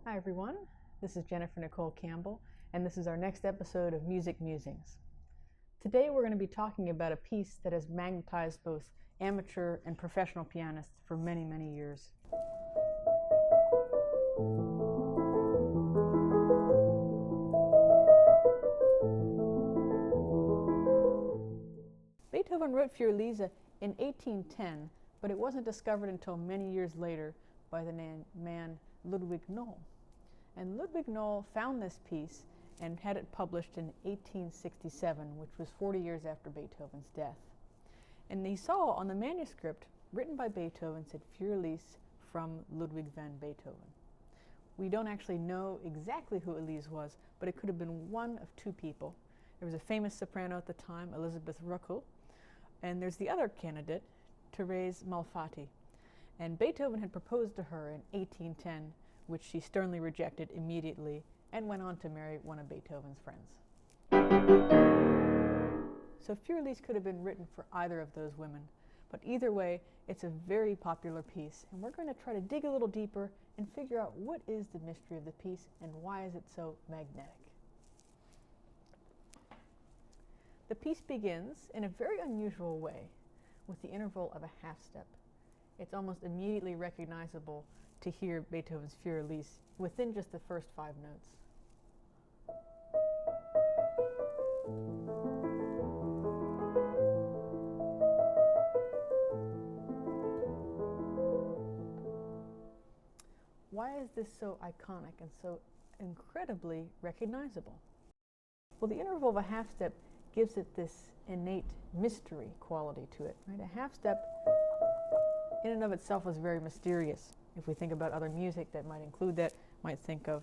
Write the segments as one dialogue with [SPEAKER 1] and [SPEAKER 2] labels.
[SPEAKER 1] Hi everyone, this is Jennifer Nicole Campbell, and this is our next episode of Music Musings. Today we're going to be talking about a piece that has magnetized both amateur and professional pianists for many, many years. Beethoven wrote Für Elise in 1810, but it wasn't discovered until many years later by the man Ludwig Noll. And Ludwig Noll found this piece and had it published in 1867, which was 40 years after Beethoven's death. And he saw on the manuscript, written by Beethoven, said Für Elise from Ludwig van Beethoven. We don't actually know exactly who Elise was, but it could have been one of two people. There was a famous soprano at the time, Elisabeth Ruckel, and there's the other candidate, Thérèse Malfatti. And Beethoven had proposed to her in 1810, which she sternly rejected immediately and went on to marry one of Beethoven's friends. So Für Elise could have been written for either of those women, but either way, it's a very popular piece, and we're going to try to dig a little deeper and figure out what is the mystery of the piece and why is it so magnetic. The piece begins in a very unusual way with the interval of a half step. It's almost immediately recognizable to hear Beethoven's Für Elise within just the first 5 notes. Why is this so iconic and so incredibly recognizable? Well, the interval of a half step gives it this innate mystery quality to it. Right? A half step in and of itself is very mysterious. If we think about other music that might include that, might think of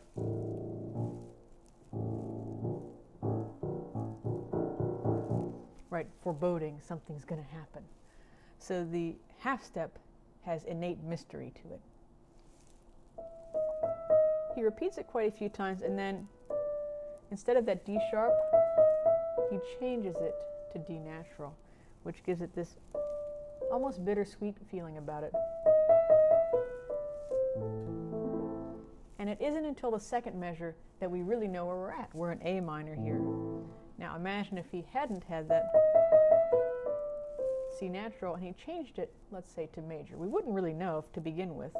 [SPEAKER 1] foreboding, something's going to happen. So the half step has innate mystery to it. He repeats it quite a few times, and then instead of that D sharp, he changes it to D natural, which gives it this almost bittersweet feeling about it. And it isn't until the second measure that we really know where we're at. We're in A minor here. Now imagine if he hadn't had that C natural and he changed it, let's say, to major. We wouldn't really know to begin with.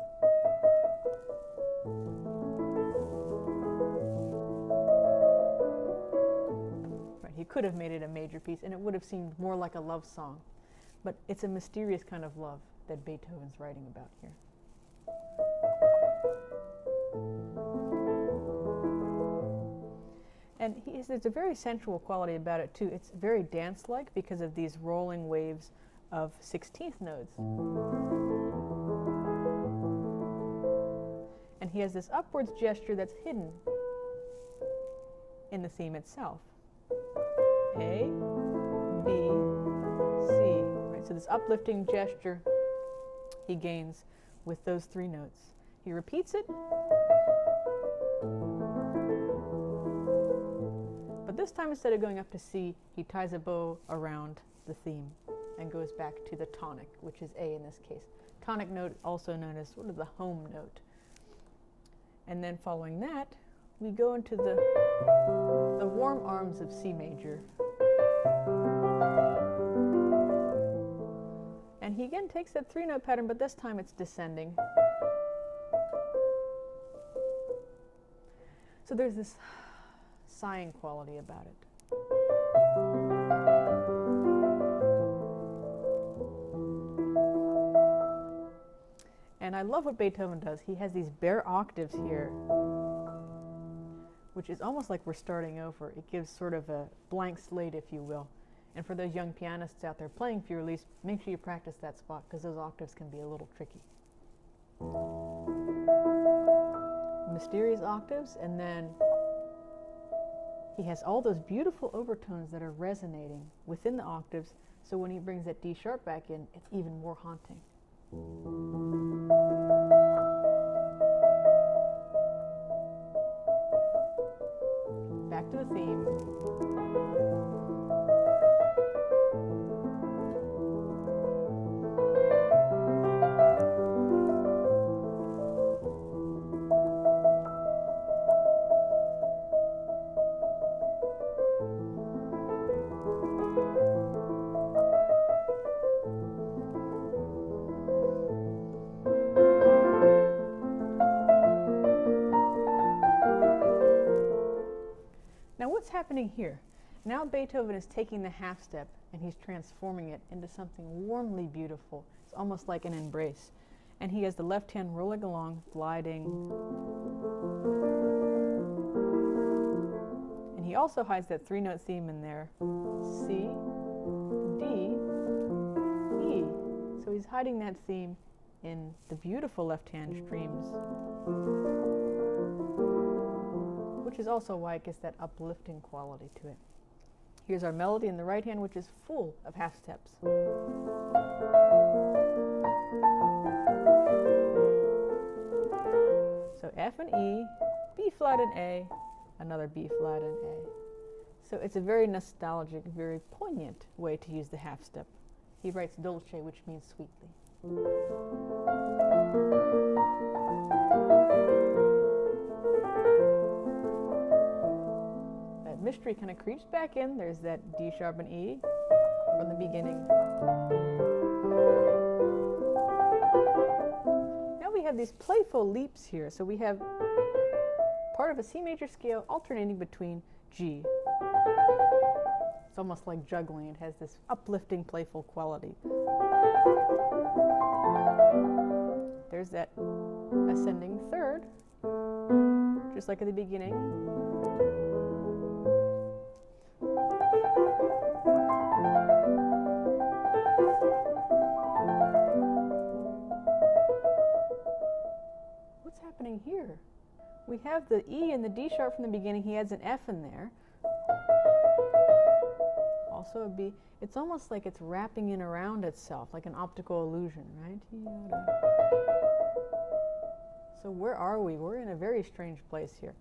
[SPEAKER 1] Right, he could have made it a major piece and it would have seemed more like a love song. But it's a mysterious kind of love that Beethoven's writing about here. And there's a very sensual quality about it too. It's very dance-like because of these rolling waves of 16th notes. And he has this upwards gesture that's hidden in the theme itself. A, B, C. Right? So this uplifting gesture he gains with those 3 notes. He repeats it. But this time, instead of going up to C, he ties a bow around the theme and goes back to the tonic, which is A in this case. Tonic note, also known as sort of the home note. And then following that, we go into the warm arms of C major. And he again takes that 3-note pattern, but this time it's descending. So there's this sighing quality about it. And I love what Beethoven does. He has these bare octaves here, which is almost like we're starting over. It gives sort of a blank slate, if you will. And for those young pianists out there playing Für Elise, make sure you practice that spot because those octaves can be a little tricky. Mysterious octaves, and then he has all those beautiful overtones that are resonating within the octaves, so when he brings that D sharp back in, it's even more haunting. Back to the theme. happening here? Now Beethoven is taking the half step and he's transforming it into something warmly beautiful. It's almost like an embrace. And he has the left hand rolling along, gliding. And he also hides that three-note theme in there. C, D, E. So he's hiding that theme in the beautiful left-hand streams, which is also why it gets that uplifting quality to it. Here's our melody in the right hand, which is full of half steps. So F and E, B flat and A, another B flat and A. So it's a very nostalgic, very poignant way to use the half step. He writes dolce, which means sweetly. That mystery kind of creeps back in. There's that D sharp and E from the beginning. Now we have these playful leaps here. So we have part of a C major scale alternating between G. It's almost like juggling. It has this uplifting, playful quality. There's that ascending third, just like at the beginning. What's happening here? We have the E and the D sharp from the beginning. He adds an F in there. Also a B. It's almost like it's wrapping in around itself, like an optical illusion, right? So where are we? We're in a very strange place here.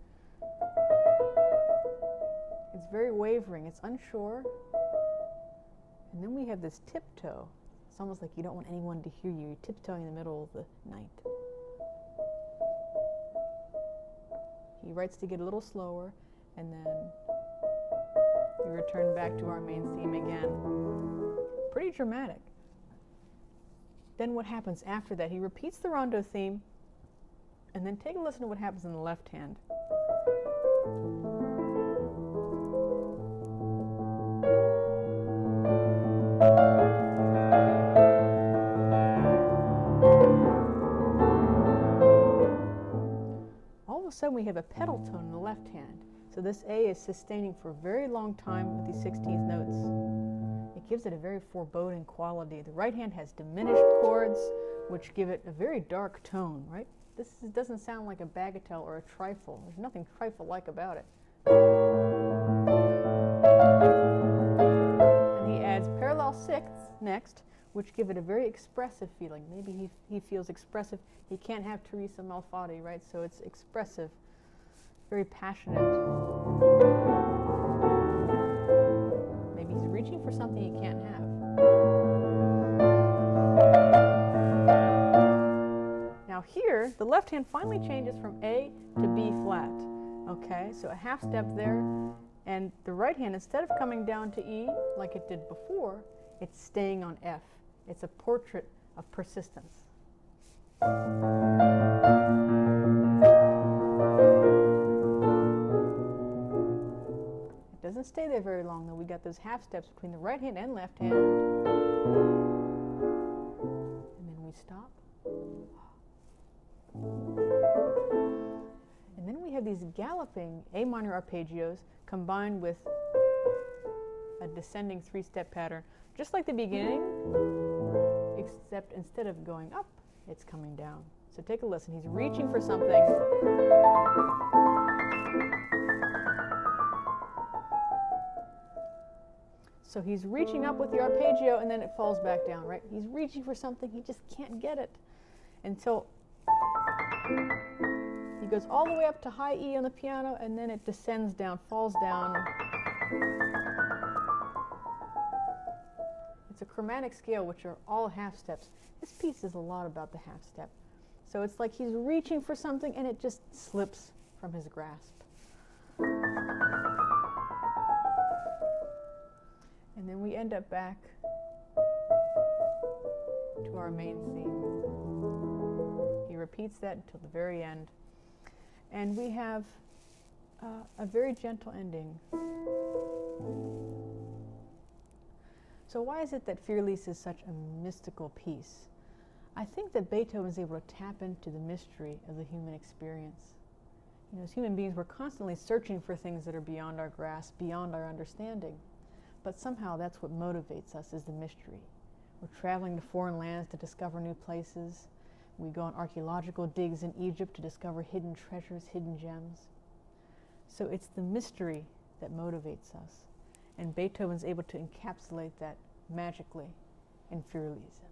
[SPEAKER 1] It's very wavering. It's unsure. And then we have this tiptoe. It's almost like you don't want anyone to hear you. You're tiptoeing in the middle of the night. He writes to get a little slower, and then we return back to our main theme again. Pretty dramatic. Then what happens after that? He repeats the rondo theme, and then take a listen to what happens in the left hand. All of a sudden we have a pedal tone in the left hand. So this A is sustaining for a very long time with these 16th notes. It gives it a very foreboding quality. The right hand has diminished chords, which give it a very dark tone, right? This doesn't sound like a bagatelle or a trifle. There's nothing trifle-like about it. And he adds parallel sixths next, which give it a very expressive feeling. Maybe he feels expressive. He can't have Teresa Malfatti, right? So it's expressive, very passionate. Maybe he's reaching for something he can't have. Now here, the left hand finally changes from A to B flat. Okay, so a half step there, and the right hand, instead of coming down to E like it did before, it's staying on F. It's a portrait of persistence. It doesn't stay there very long though. We got those half steps between the right hand and left hand. And then we stop. And then we have these galloping A minor arpeggios combined with a descending three-step pattern, just like the beginning, except instead of going up, it's coming down. So take a listen. He's reaching for something. So he's reaching up with the arpeggio, and then it falls back down, right? He's reaching for something. He just can't get it until he goes all the way up to high E on the piano, and then it descends down, falls down. It's a chromatic scale, which are all half steps. This piece is a lot about the half step. So it's like he's reaching for something, and it just slips from his grasp. And then we end up back to our main theme. He repeats that until the very end. And we have a very gentle ending. So why is it that Für Elise is such a mystical piece? I think that Beethoven is able to tap into the mystery of the human experience. You know, as human beings, we're constantly searching for things that are beyond our grasp, beyond our understanding. But somehow that's what motivates us, is the mystery. We're traveling to foreign lands to discover new places. We go on archaeological digs in Egypt to discover hidden treasures, hidden gems. So it's the mystery that motivates us. And Beethoven's able to encapsulate that magically in Für Elise.